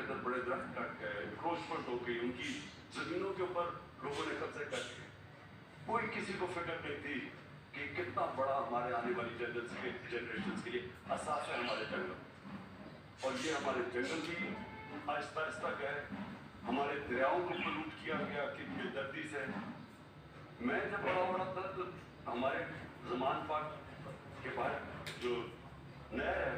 अंदर बड़े दरख्त काट गए, एनक्रोचमेंट हो गई, उनकी जमीनों के ऊपर लोगों ने कब्जे कर लिए। कोई किसी को फिक्र नहीं थी कि कितना बड़ा हमारे आने वाली जनरेशन के लिए असास है हमारे जंगल। और ये हमारे जंगल भी आहिस्ता आहिस्ता गए, हमारे दरियाओं को पोल्यूट किया गया कितनी बेदर्दी से। मैं जब बड़ा बड़ा था तो हमारे ज़मान पाक के बाद जो नहर है,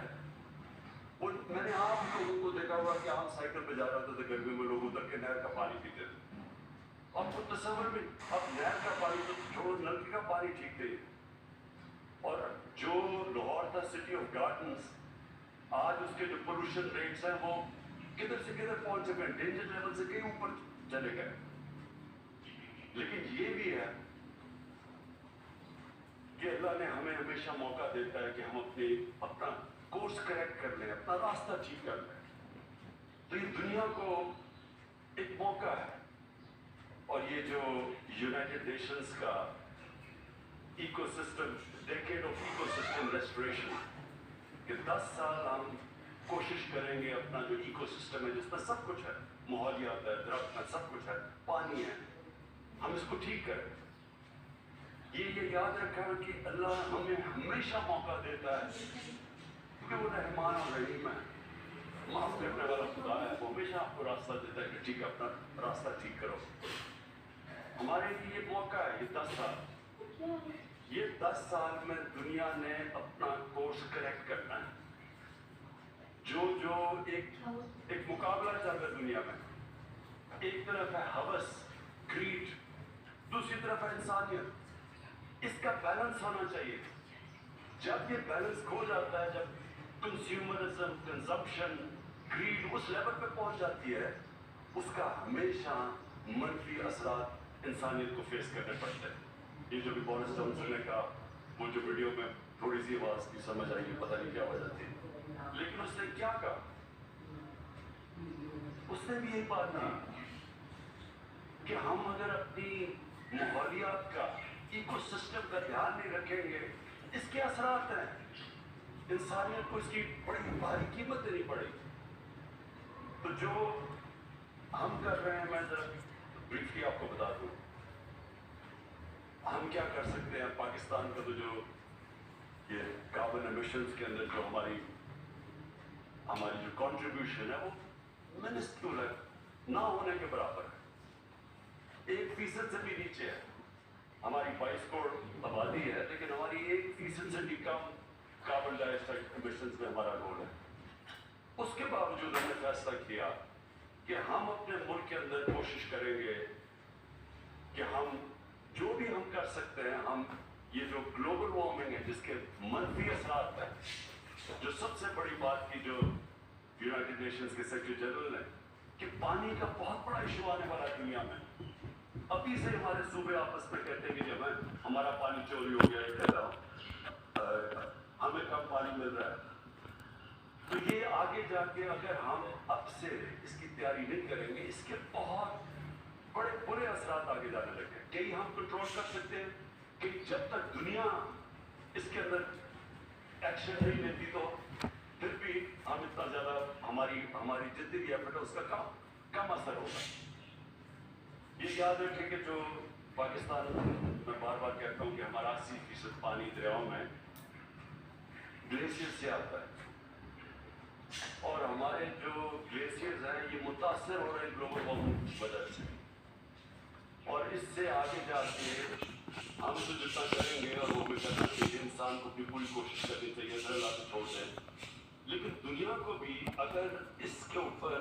वो मैंने आप लोगों को देखा हुआ कि आप साइकिल पे जा रहे होते थे गर्मी में, लोग उतर के नहर का पानी पीते थे। आपको तस्वर में अब नहर का पानी तो छोड़ो, नलके का पानी ठीक थे। और जो लाहौर था सिटी ऑफ गार्डन्स, आज उसके जो पोल्यूशन रेट्स हैं वो किधर से किधर पहुंच चुके हैं, डेंजर लेवल से कहीं ऊपर चले गए। लेकिन ये भी है कि अल्लाह ने हमें हमेशा मौका देता है कि हम अपना कोर्स करेक्ट कर लें, अपना रास्ता ठीक कर लें। तो ये दुनिया को एक मौका है। और ये जो यूनाइटेड नेशंस का ecosystem, decade of ecosystem restoration, कि 10 साल हम कोशिश करेंगे अपना जो इकोसिस्टम है जिसमें सब कुछ है, माहौलियात है, दरख्त है, सब कुछ है, पानी है, हम इसको ठीक करें। ये याद रखा कि अल्लाह हमें हमेशा मौका देता है क्योंकि वो रहमान और रहीम है, माफ करने वाला खुदा है। वो हमेशा आपको रास्ता देता है कि ठीक है, अपना रास्ता ठीक करो। हमारे लिए ये मौका है, ये 10 साल, ये 10 साल में दुनिया ने अपना कोर्स करेक्ट करना है। जो एक मुकाबला चल रहा है दुनिया में, एक तरफ है हवस, ग्रीड, दूसरी तरफ है इंसानियत। इसका बैलेंस होना चाहिए। जब ये बैलेंस खो जाता है, जब कंज्यूमरिज्म, कंजप्शन, ग्रीड उस लेवल पे पहुंच जाती है, उसका हमेशा मनफी असरात इंसानियत को फेस करने पड़ते हैं। ये जो भी बोरिस जॉनसन ने कहा, वो जो वीडियो में थोड़ी सी आवाज की समझ आई, पता नहीं क्या वजह थी, लेकिन उसने क्या कहा, उसने भी यही बात की कि हम अगर अपनी माहौलियात का, इकोसिस्टम का ध्यान नहीं रखेंगे, इसके असरात हैं, इंसानियत को इसकी बड़ी भारी कीमत देनी पड़ेगी। तो जो हम कर रहे हैं, मैं जरा ब्रीफली आपको बता दूं, हम क्या कर सकते हैं। पाकिस्तान का तो जो ये कार्बन एमिशंस के अंदर जो हमारी जो कंट्रीब्यूशन है वो मिनिस्क्यूल है, ना होने के बराबर है, 1% से भी नीचे है। हमारी 22 करोड़ आबादी है, लेकिन हमारी 1% से भी कम कार्बन डाइऑक्साइड एमिशंस में हमारा रोल है। उसके बावजूद हमने फैसला किया कि हम अपने मुल्क के अंदर कोशिश करेंगे कि हम जो भी हम कर सकते हैं, हम ये जो ग्लोबल वार्मिंग है जिसके मनफी असरात हैं, जो सबसे बड़ी बात की जो यूनाइटेड नेशंस के सेक्रेटरी जनरल ने कि पानी का बहुत बड़ा इशू आने वाला है दुनिया में। अभी से हमारे सूबे आपस में कहते हैं कि जब हमारा पानी चोरी हो गया, हमें कम पानी मिल रहा है। तो ये आगे जाके अगर हम अब से इसकी तैयारी नहीं करेंगे, इसके बहुत बड़े बुरे असरात आगे जाने लगे। कहीं हम कंट्रोल कर सकते हैं, कि जब तक दुनिया इसके अंदर एक्शन नहीं लेती तो फिर भी हम इतना ज्यादा हमारी जितनी भी एफर्ट है उसका कम असर होगा। ये याद रखें कि जो पाकिस्तान, मैं बार बार कहता हूँ कि हमारा 80% पानी दरियाओं में ग्लेशियर से आता है, और हमारे जो ग्लेशियर्स हैं ये मुतासर हो रहे हैं ग्लोबल वार्मिंग की वजह से। और इससे आगे जाके हम तो जितना करेंगे और वो भी करना चाहिए, इंसान को भी पूरी कोशिश करनी चाहिए, अल्लाह से छोड़ दें। लेकिन दुनिया को भी अगर इसके ऊपर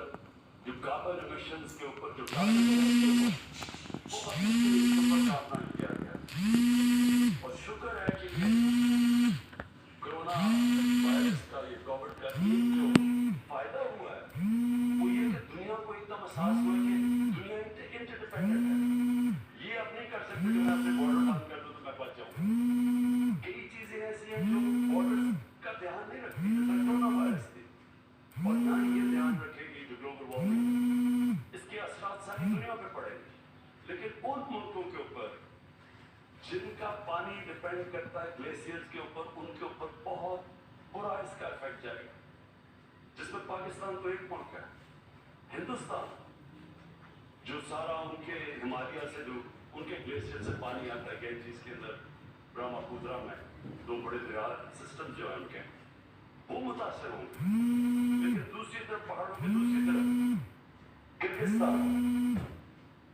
जो कार्बन एमिशंस के ऊपर जो वो काम नहीं किया गया। और शुक्र है कि कोरोना वायरस का, ये कोविड का जो फायदा हुआ है वो ये कि दुनिया को एकदम एहसास हुआ कि दुनिया इंटरडिपेंडेंट है। ये अब नहीं कर सकते कि मैं अपने बॉर्डर बंद कर दूं तो मैं बच जाऊं। कई चीजें ऐसी हैं जो बॉर्डर का ध्यान नहीं रखती, जैसे कोरोना वायरस थी, और ना ही ये ध्यान रखेगी जो ग्लोबल वार्मिंग, इसके असरात सारी दुनिया पे पड़ेंगे। लेकिन उन मुल्कों के ऊपर जिनका पानी डिपेंड करता है ग्लेशियर्स के ऊपर, उनके ऊपर बहुत बुरा इसका इफेक्ट जाएगा, जिसमें पाकिस्तान तो एक मुल्क है। हिंदुस्तान जो सारा उनके हिमालय से जो उनके ग्लेशियर से पानी आता है गैंजीज के अंदर ब्रह्मपुत्र में, दो बड़े दरिया सिस्टम जो है उनके, वो मुतासर होंगे। लेकिन दूसरी तरफ पहाड़ों की दूसरी तरफ किर्गिस्तान,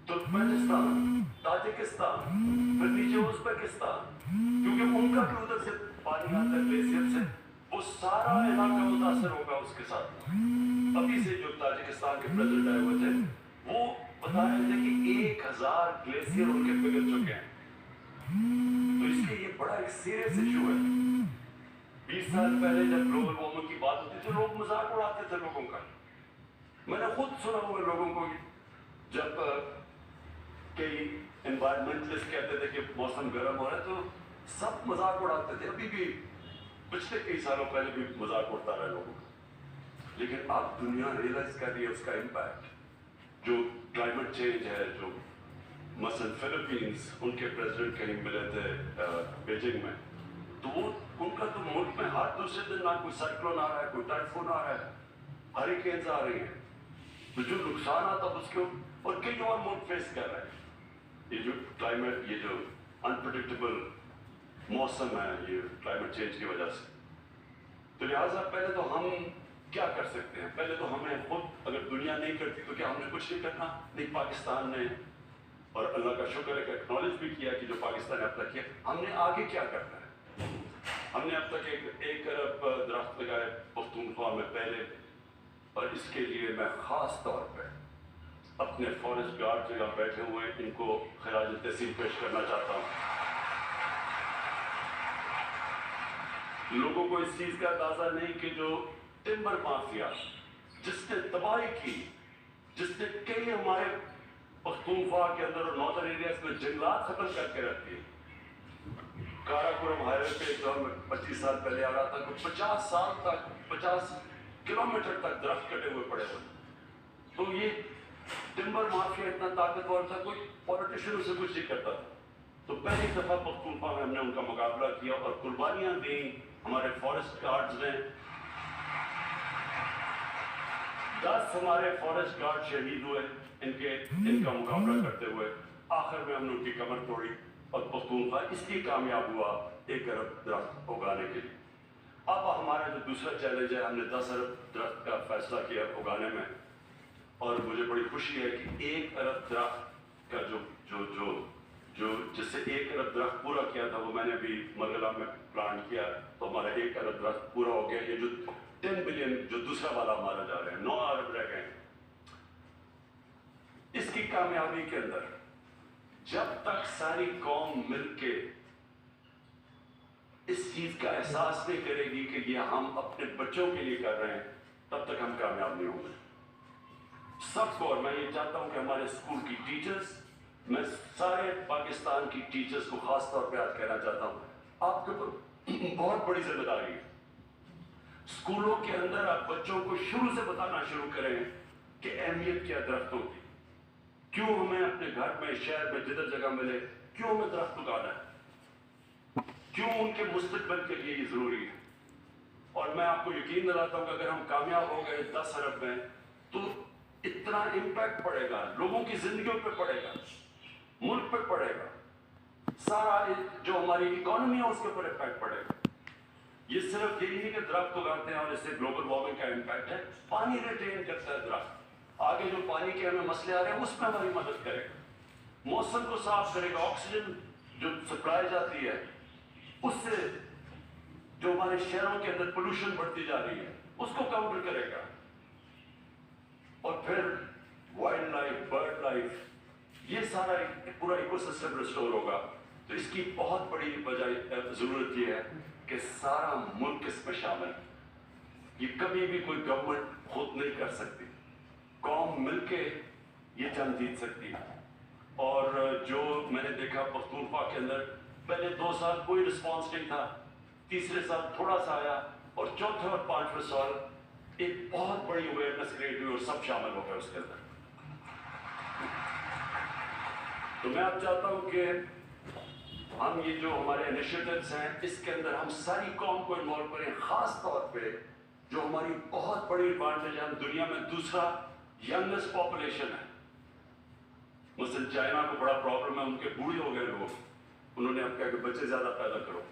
तुर्कमेनिस्तान, ताजिकिस्तान, फिर नीचे उज़्बेकिस्तान, क्योंकि उनका भी उधर से पानी आता है ग्लेशियर से, वो सारा इलाका मुतासर होगा उसके साथ। अभी से जो ताजिकिस्तान के प्रेसिडेंट आए हुए थे वो बता रहे थे कि 1000 ग्लेशियर उनके पिघल चुके हैं। तो इसलिए ये बड़ा एक सीरियस इशू है। 20 साल पहले जब ग्लोबल वार्मिंग की बात होती थी लोग मजाक उड़ाते थे लोगों का। मैंने खुद सुना हुआ लोगों को जब कई एनवायरमेंटलिस्ट कहते थे कि मौसम गर्म हो रहा है तो सब मजाक उड़ाते थे। अभी भी पिछले कई सालों पहले भी मजाक उड़ता रहा लोगों का। लेकिन अब दुनिया रियलाइज कर रही है उसका इम्पैक्ट। जो क्लाइमेट चेंज है, जो मसलन फिलीपींस, उनके प्रेसिडेंट कहीं मिले थे बीजिंग में, तो वो उनका तो मुल्क में हर दूसरे दिन ना कोई साइक्लोन आ रहा है, कोई टाइफून आ रहा है, हरिकेन्स आ रही हैं। तो जो नुकसान आता है उसके और कई और मुल्क फेस कर रहे हैं। ये जो क्लाइमेट, ये जो अनप्रेडिक्टेबल मौसम है, ये क्लाइमेट चेंज की वजह से। तो लिहाजा पहले तो हम क्या कर सकते हैं? पहले तो हमें खुद, अगर दुनिया नहीं करती तो क्या हमने कुछ नहीं करना? नहीं, पाकिस्तान ने, और अल्लाह का शुक्र है कि एक्नॉलेज भी किया कि जो पाकिस्तान ने अब तक किया, हमने आगे क्या करना है? हमने अब तक एक अरब दरख्त लगाए पख्तूनख्वा में पहले, और इसके लिए मैं ख़ास तौर पर अपने फॉरेस्ट गार्ड जो यहाँ बैठे हुए हैं इनको खराज तहसीन पेश करना चाहता हूँ। लोगों को इस चीज़ का अंदाज़ा नहीं कि जो टिम्बर माफिया जिसने तबाही की, जिसने कई हमारे पख्तूनख्वा के अंदर और नॉर्दर्न एरियाज में जंगलात खत्म करके रख दिए। काराकोरम हाईवे पे एक दौर में 25 साल पहले आ रहा था कि 50 साल तक 50 किलोमीटर तक दरख्त कटे हुए पड़े हुए। तो ये टिम्बर माफिया इतना ताकतवर था, कोई पॉलिटिशियन उसे कुछ नहीं करता था। तो पहली दफा पख्तूनख्वा में हमने उनका मुकाबला किया और कुर्बानियां दी हमारे फॉरेस्ट गार्ड्स ने। 10 हमारे फॉरेस्ट गार्ड शहीद हुए इनका मुकाबला करते हुए। आखिर में हमने उनकी कमर तोड़ी और पख्तूनख्वा इसलिए कामयाब हुआ 1 अरब दरख्त उगाने के लिए। अब हमारा जो दूसरा चैलेंज है, हमने 10 अरब दरख्त का फैसला किया उगाने में, और मुझे बड़ी खुशी है कि 1 अरब दरख्त का जो जिससे 1 अरब दरख्त पूरा किया था वो मैंने अभी मरगला में प्लांट किया, तो हमारा 1 अरब दरख्त पूरा हो गया। ये जो 10 बिलियन जो दूसरा वाला मारा जा रहे हैं, 9 अरब रह गए। इसकी कामयाबी के अंदर जब तक सारी कौम मिलके इस चीज का एहसास नहीं करेगी कि ये हम अपने बच्चों के लिए कर रहे हैं, तब तक हम कामयाब नहीं होंगे। सबको, और मैं ये चाहता हूं कि हमारे स्कूल की टीचर्स, मैं सारे पाकिस्तान की टीचर्स को खास तौर पे आज कहना चाहता हूं, आपके ऊपर बहुत बड़ी जिम्मेदारी है। स्कूलों के अंदर आप बच्चों को शुरू से बताना शुरू करें कि अहमियत क्या दरख्तों की, क्यों हमें अपने घर में, शहर में, जिधर जगह मिले, क्यों हमें दरख्त उगाना है, क्यों उनके मुस्तकबिल के लिए ये जरूरी है। और मैं आपको यकीन दिलाता हूं कि अगर हम कामयाब हो गए 10 अरब में, तो इतना इम्पैक्ट पड़ेगा, लोगों की जिंदगियों पे पड़ेगा, मुल्क पे पड़ेगा, सारा जो हमारी इकोनॉमी है उसके ऊपर इम्पैक्ट पड़ेगा। ये सिर्फ यही नहीं कि दरख्त उगाते हैं और इससे ग्लोबल वार्मिंग का इम्पैक्ट है, पानी रिटेन करता है दरख्त। आगे जो पानी के हमें मसले आ रहे हैं उसमें हमारी मदद करेगा, मौसम को साफ करेगा, ऑक्सीजन जो सप्लाई जाती है उससे जो हमारे शहरों के अंदर पोल्यूशन बढ़ती जा रही है उसको काउंटर करेगा, और फिर वाइल्ड लाइफ, बर्ड लाइफ, ये सारा पूरा इकोसिस्टम रिस्टोर होगा। तो इसकी बहुत बड़ी वजह जरूरत ये है कि सारा मुल्क इसमें शामिल है। ये कभी भी कोई गवर्नमेंट खुद नहीं कर सकती, कौम मिलके ये जंग जीत सकती है। और जो मैंने देखा पख्तूनख्वा के अंदर पहले 2 साल कोई रिस्पांस नहीं था, तीसरे साल थोड़ा सा आया, और चौथे और 5वें साल एक बहुत बड़ी अवेयरनेस क्रिएट हुई और सब शामिल हो गए उसके अंदर। तो मैं अब चाहता हूं कि हम ये जो हमारे इनिशिएटिव्स हैं इसके अंदर हम सारी कौम को इन्वॉल्व करें, खास तौर पे जो हमारी बहुत बड़ी एडवांटेज है, हम दुनिया में दूसरा यंगेस्ट पॉपुलेशन है। मुझसे चाइना को बड़ा प्रॉब्लम है, उनके बूढ़े हो गए लोग, उन्होंने अब कहा कि बच्चे ज़्यादा पैदा करो।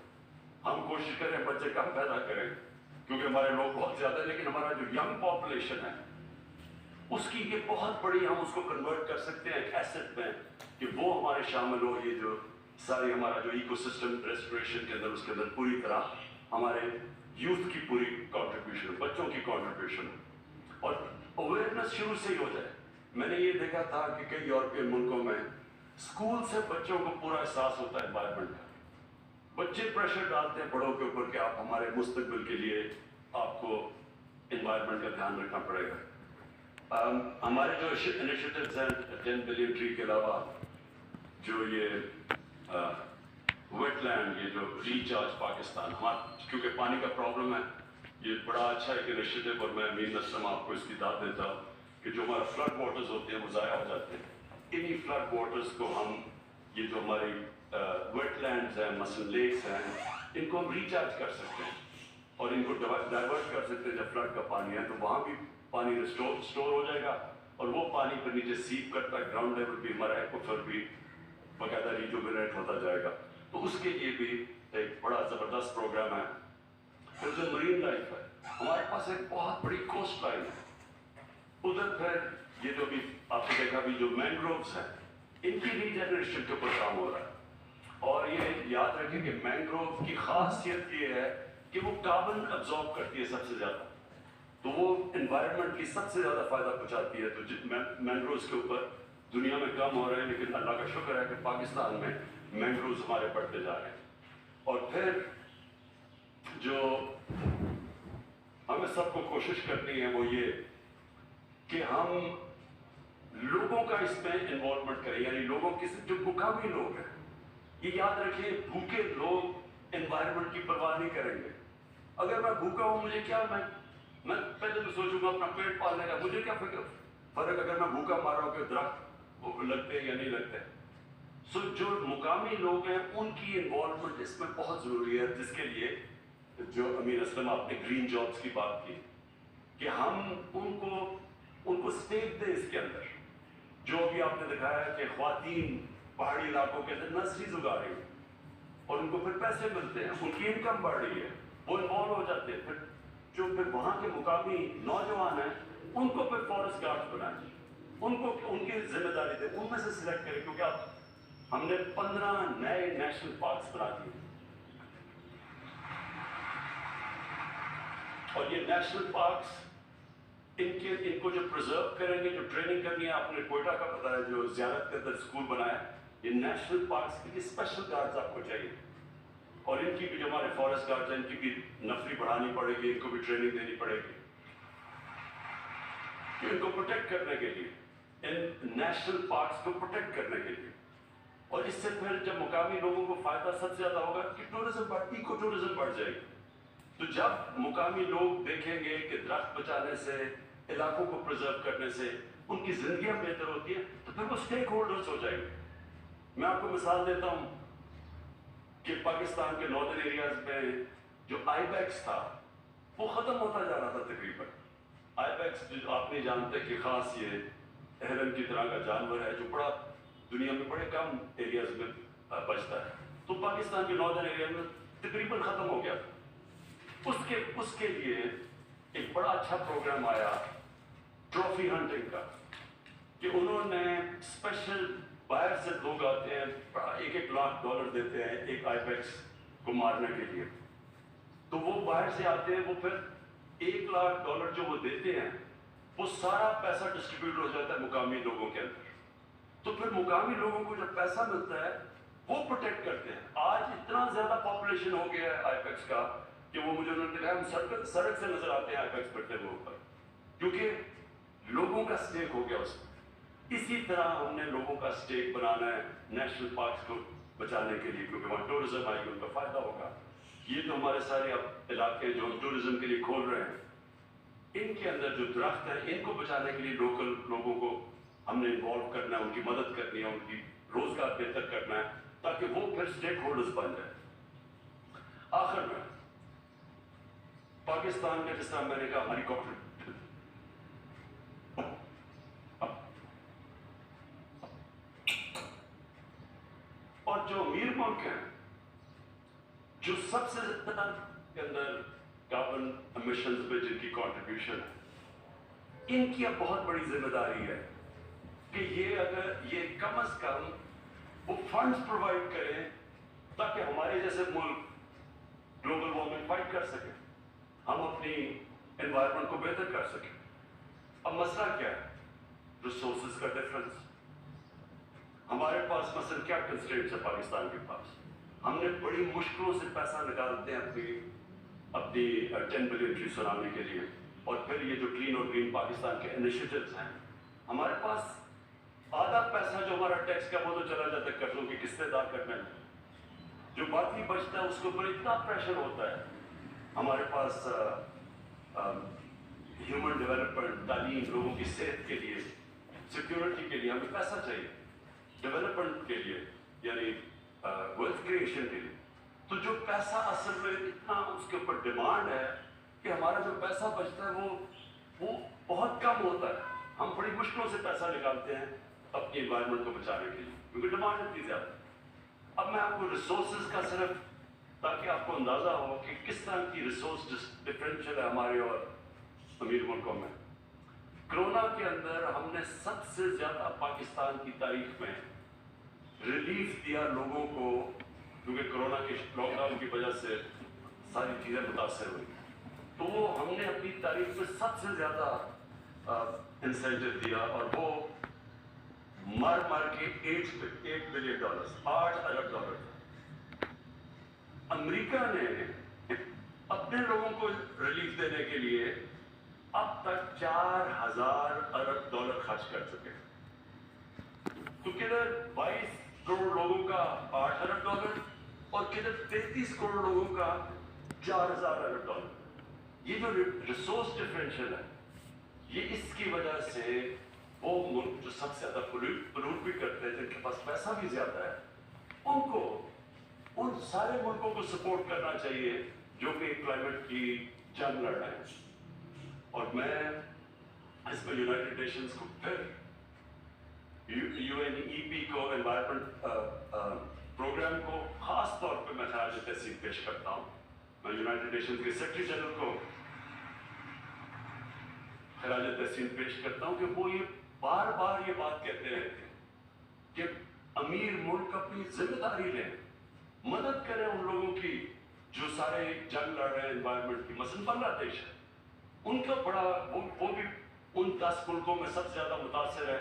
हम कोशिश करें बच्चे कम पैदा करें क्योंकि हमारे लोग बहुत ज़्यादा, लेकिन हमारा जो यंग पॉपुलेशन है उसकी ये बहुत बड़ी, हम उसको कन्वर्ट कर सकते हैं एक एसेट में कि वो हमारे शामिल हो। ये जो सारी हमारा जो इकोसिस्टम रेस्टोरेशन के अंदर, उसके अंदर पूरी तरह हमारे यूथ की पूरी कंट्रीब्यूशन, बच्चों की कंट्रीब्यूशन और अवेयरनेस शुरू से ही हो जाए। मैंने ये देखा था कि कई यूरोपियन मुल्कों में स्कूल से बच्चों को पूरा एहसास होता है एनवायरनमेंट का। बच्चे प्रेशर डालते हैं बड़ों के ऊपर कि आप हमारे मुस्तकबिल के लिए आपको एनवायरनमेंट का ध्यान रखना पड़ेगा। हमारे जो इनिशिएटिव्स हैं 10 बिलियन ट्री के अलावा जो ये वेटलैंड, ये जो रिचार्ज पाकिस्तान, हमारा क्योंकि पानी का प्रॉब्लम है, ये बड़ा अच्छा एक इनिशिएटिव और मैं अमीन असलम आपको इसकी दाद देता हूँ कि जो हमारा फ्लड वाटर्स होते हैं वो ज़ाया हो जाते हैं। इन्हीं फ्लड वाटर्स को हम, ये जो हमारी वेटलैंड्स हैं, मसलन लेक्स हैं, इनको हम रिचार्ज कर सकते हैं और इनको डाइवर्ट कर सकते हैं। जब फ्लड का पानी है तो वहाँ भी पानी स्टोर हो जाएगा और वो पानी पर नीचे सीप करता है, ग्राउंड लेवल भी हमारा एक्वाफर भी बाकायदा रिजुविनेट होता जाएगा। तो उसके लिए भी एक बड़ा ज़बरदस्त प्रोग्राम है। फिर जो मरीन लाइफ है, हमारे पास एक बहुत बड़ी कोस्ट लाइन है उधर। फिर ये जो भी आपने देखा भी जो मैंग्रोव्स हैं, इनकी रीजनरेशन के ऊपर काम हो रहा है। और ये याद रखें कि मैंग्रोव की खासियत ये है कि वो कार्बन अब्जॉर्ब करती है सबसे ज़्यादा, तो वो एनवायरनमेंट की सबसे ज़्यादा फ़ायदा पहुँचाती है। तो मैंग्रोव्स के ऊपर दुनिया में कम हो रहे हैं, लेकिन अल्लाह का शुक्र है कि पाकिस्तान में मैंग्रोव्स हमारे बढ़ते जा रहे हैं। और फिर जो हमें सबको कोशिश करनी है वो ये कि हम लोगों का इसमें इन्वॉल्वमेंट करें, यानी लोगों के जो मुकामी लोग हैं, ये याद रखिए भूखे लोग एनवायरनमेंट की परवाह नहीं करेंगे। अगर मैं भूखा हूँ, मुझे क्या, मैं पहले तो सोचूंगा अपना पेट पालने का, मुझे क्या फर्क अगर मैं भूखा मार रहा हूँ कि दरख्त वो लगते हैं या नहीं लगते। सो जो मुकामी लोग हैं उनकी इन्वॉल्वमेंट इसमें बहुत ज़रूरी है, जिसके लिए जो अमीर असलम आपने ग्रीन जॉब्स की बात की कि हम उनको स्टेक दें इसके अंदर। जो अभी आपने दिखाया है कि ख्वातीन पहाड़ी इलाकों के अंदर नर्सरीज उगा रही हैं और उनको फिर पैसे मिलते हैं, उनकी इनकम बढ़ रही है, वो इन्वॉल्व हो जाते हैं। फिर वहाँ के मुकामी नौजवान हैं, उनको फिर फॉरेस्ट गार्ड्स बनाएं, उनको उनकी जिम्मेदारी दें, उनमें से सिलेक्ट करें। क्योंकि अब हमने 15 नए नेशनल पार्क्स बना दिए और ये नेशनल पार्क्स इनको जो प्रिजर्व करेंगे, जो ट्रेनिंग करनी है, आपने कोयटा का बताया जो ज़ियारत के अंदर स्कूल बनाया, ये नेशनल पार्क्स के लिए स्पेशल गार्ड्स आपको चाहिए और इनकी भी जो हमारे फॉरेस्ट गार्ड्स हैं, इनकी भी नफरी बढ़ानी पड़ेगी, इनको भी ट्रेनिंग देनी पड़ेगी इनको प्रोटेक्ट करने के लिए, इन नेशनल पार्क्स को प्रोटेक्ट करने के लिए। और इससे फिर जब मुकामी लोगों को फायदा सबसे ज़्यादा होगा कि टूरिज्म इको टूरिज्म बढ़ जाएगी। तो जब मुकामी लोग देखेंगे कि दरख्त बचाने से, इलाकों को प्रिजर्व करने से उनकी जिंदगियां बेहतर होती हैं, तो फिर वो स्टेक होल्डर्स हो जाएंगे। मैं आपको मिसाल देता हूं कि पाकिस्तान के नॉर्दर्न एरियाज में जो आईबैक्स था वो खत्म होता जा रहा था तकरीबन। आईबैक्स आप नहीं जानते कि खास ये हिरन की तरह का जानवर है जो बड़ा दुनिया में बड़े कम एरियाज में बचता है, तो पाकिस्तान के नॉर्दर्न एरिया में तकरीबन खत्म हो गया था। उसके लिए एक बड़ा अच्छा प्रोग्राम आया ट्रॉफी हंटिंग का कि उन्होंने स्पेशल बाहर से लोग आते हैं, $1-1 लाख देते हैं एक आईबैक्स को मारने के लिए। तो वो बाहर से आते हैं, वो फिर $1 लाख जो वो देते हैं वो सारा पैसा डिस्ट्रीब्यूट हो जाता है मुकामी लोगों के अंदर। तो फिर मुकामी लोगों को जब पैसा मिलता है वो प्रोटेक्ट करते हैं। आज इतना ज्यादा पॉपुलेशन हो गया है आईबैक्स का कि वो मुझे उन्होंने दिखाया, हम सड़क से नजर आते हैं आईबैक्स बढ़ते हुए ऊपर, क्योंकि लोगों का स्टेक हो गया उसमें। इसी तरह हमने लोगों का स्टेक बनाना है नेशनल पार्क्स को बचाने के लिए, क्योंकि वहाँ टूरिज्म आएगी, उनका फायदा होगा। ये तो हमारे सारे अब इलाके जो हम टूरिज्म के लिए खोल रहे हैं, इनके अंदर जो दरख्त है इनको बचाने के लिए लोकल लोगों को हमने इन्वॉल्व करना है, उनकी मदद करनी है, उनकी रोजगार बेहतर करना है, ताकि वो फिर स्टेक होल्डर्स बन जाए। आखिर में पाकिस्तान में जिस तरह मैंने कहा हेलीकॉप्टर मुल्क हैं जो सबसे ज्यादा के अंदर कार्बन एमिशंस में जिनकी कंट्रीब्यूशन है, इनकी अब बहुत बड़ी जिम्मेदारी है कि ये अगर ये कम से कम वो फंड्स प्रोवाइड करें ताकि हमारे जैसे मुल्क ग्लोबल वार्मिंग फाइट कर सके, हम अपनी एनवायरनमेंट को बेहतर कर सके। अब मसला क्या है? रिसोर्सेज का डिफरेंस। हमारे पास मसलन क्या कंस्ट्रेंट्स है पाकिस्तान के पास? हमने बड़ी मुश्किलों से पैसा निकालते हैं अपनी 10 बिलियन ट्री सुनाने के लिए, और फिर ये जो क्लीन और ग्रीन पाकिस्तान के इनिशिएटिव्स हैं, हमारे पास आधा पैसा जो हमारा टैक्स का वो तो चला जाता है कर्जों की किस्तें अदा करने में, जो बाकी बचता है उसके ऊपर इतना प्रेशर होता है। हमारे पास ह्यूमन डेवलपमेंट, तालीम, लोगों की सेहत के लिए, सिक्योरिटी के लिए हमें पैसा चाहिए, डेवलपमेंट के लिए यानी वेल्थ क्रिएशन के लिए। तो जो पैसा असल में इतना उसके ऊपर डिमांड है कि हमारा जो पैसा बचता है वो बहुत कम होता है। हम बड़ी मुश्किलों से पैसा निकालते हैं अपनी एनवायरनमेंट को बचाने के लिए क्योंकि डिमांड इतनी ज़्यादा। अब मैं आपको रिसोर्सेज का सिर्फ ताकि आपको अंदाज़ा हो कि किस तरह की रिसोर्स डिफरेंशियल है हमारे और अमीर मुल्कों में। कोरोना के अंदर हमने सबसे ज़्यादा पाकिस्तान की तारीख में रिलीफ दिया लोगों को, क्योंकि कोरोना के लॉकडाउन की वजह से सारी चीज़ें मुतासर हुई, तो वो हमने अपनी तारीख में सबसे ज़्यादा इंसेंटिव दिया, और वो मार के $8 बिलियन, 8 अरब डॉलर। अमेरिका ने अपने लोगों को रिलीफ देने के लिए अब तक 4000 अरब डॉलर खर्च कर चुके हैं। तो किधर 22 करोड़ लोगों का 8 अरब डॉलर और किधर 33 करोड़ लोगों का 4000 अरब डॉलर। ये जो रिसोर्स डिफरेंशियल है, ये इसकी वजह से वो मुल्क जो सबसे ज्यादा पोल्यूट भी करते हैं, जिनके पास पैसा भी ज्यादा है, उनको उन सारे मुल्कों को सपोर्ट करना चाहिए जो कि क्लाइमेट की जंग लड़ रहे हैं। और मैं इसमें यूनाइटेड नेशंस को फिर UNEP को एनवायरनमेंट प्रोग्राम को खास तौर पे मैं खराज तहसीन पेश करता हूँ। मैं यूनाइटेड नेशंस के सेक्रेटरी जनरल को खराज तहसीन पेश करता हूँ कि वो ये बार बार ये बात कहते रहते हैं कि अमीर मुल्क अपनी जिम्मेदारी लें, मदद करें उन लोगों की जो सारे जंग लड़ रहे हैं एनवायरनमेंट की। मसलन बांग्लादेश है, उनका बड़ा वो भी उन 10 मुल्कों में सबसे ज्यादा मुतासर है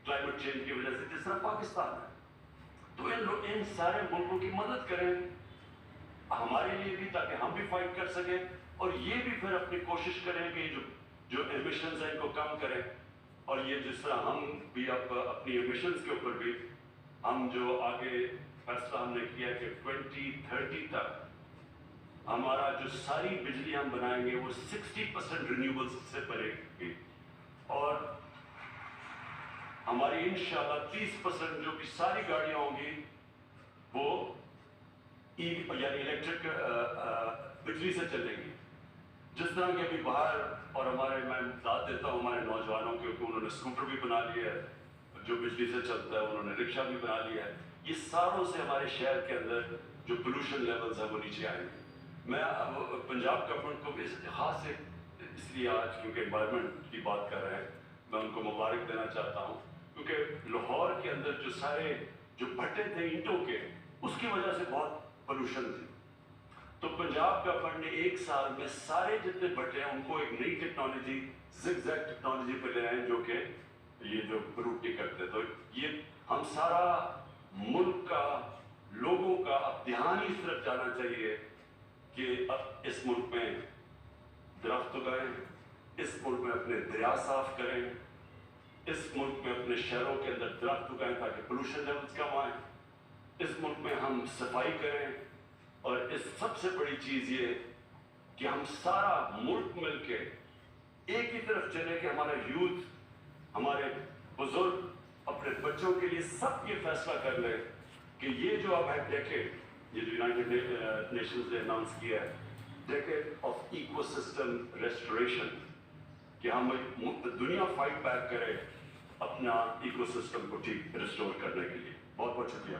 क्लाइमेट चेंज की वजह से, जिस तरह पाकिस्तान है। तो इन सारे मुल्कों की मदद करें हमारे लिए भी, ताकि हम भी फाइट कर सकें, और ये भी फिर अपनी कोशिश करें कि जो एमिशंस हैं इनको कम करें। और ये जिस तरह हम भी अब अपनी एमिशंस के ऊपर भी हम जो आगे फैसला हमने किया कि 2030 तक हमारा जो सारी बिजली हम बनाएंगे वो 60% रिन्यूएबल्स से बनेगी, और हमारी इंशाल्लाह 30% जो भी सारी गाड़ियां होंगी वो यानी इलेक्ट्रिक बिजली से चलेंगी। जिस तरह के अभी बाहर और हमारे, मैं दाद देता हूँ हमारे नौजवानों के, क्योंकि उन्होंने स्कूटर भी बना लिया है जो बिजली से चलता है, उन्होंने रिक्शा भी बना लिया है। ये सारों से हमारे शहर के अंदर जो पोल्यूशन लेवल्स है वो नीचे आएंगे। मैं अब पंजाब गवर्नमेंट को भी खास इसलिए आज क्योंकि एनवायरनमेंट की बात कर रहे हैं, मैं उनको मुबारक देना चाहता हूँ, क्योंकि लाहौर के अंदर जो सारे जो भट्टे थे ईंटों के, उसकी वजह से बहुत पोल्यूशन थी। तो पंजाब गवर्नमेंट ने 1 साल में सारे जितने भट्टे हैं उनको एक नई टेक्नोलॉजी, ज़िगज़ैग टेक्नोलॉजी पे ले आए, जो कि ये जो रोटी करते। तो ये हम सारा मुल्क का, लोगों का अब ध्यान ही इस तरफ जाना चाहिए कि अब इस मुल्क में दरख्त उगाएं, इस मुल्क में अपने दरिया साफ करें, इस मुल्क में अपने शहरों के अंदर दरख्त उगाएं ताकि पोल्यूशन लेवल्स कम आए, इस मुल्क में हम सफाई करें, और इस सबसे बड़ी चीज़ ये कि हम सारा मुल्क मिलके एक ही तरफ चले कि हमारा यूथ, हमारे बुजुर्ग अपने बच्चों के लिए सब ये फैसला कर ले कि ये जो अब है डेकेड, ये जो यूनाइटेड नेशंस ने अनाउंस किया है, डेकेड ऑफ इकोसिस्टम रेस्टोरेशन, कि हम दुनिया फाइट बैक करे अपना इकोसिस्टम को ठीक रिस्टोर करने के लिए। बहुत बहुत शुक्रिया।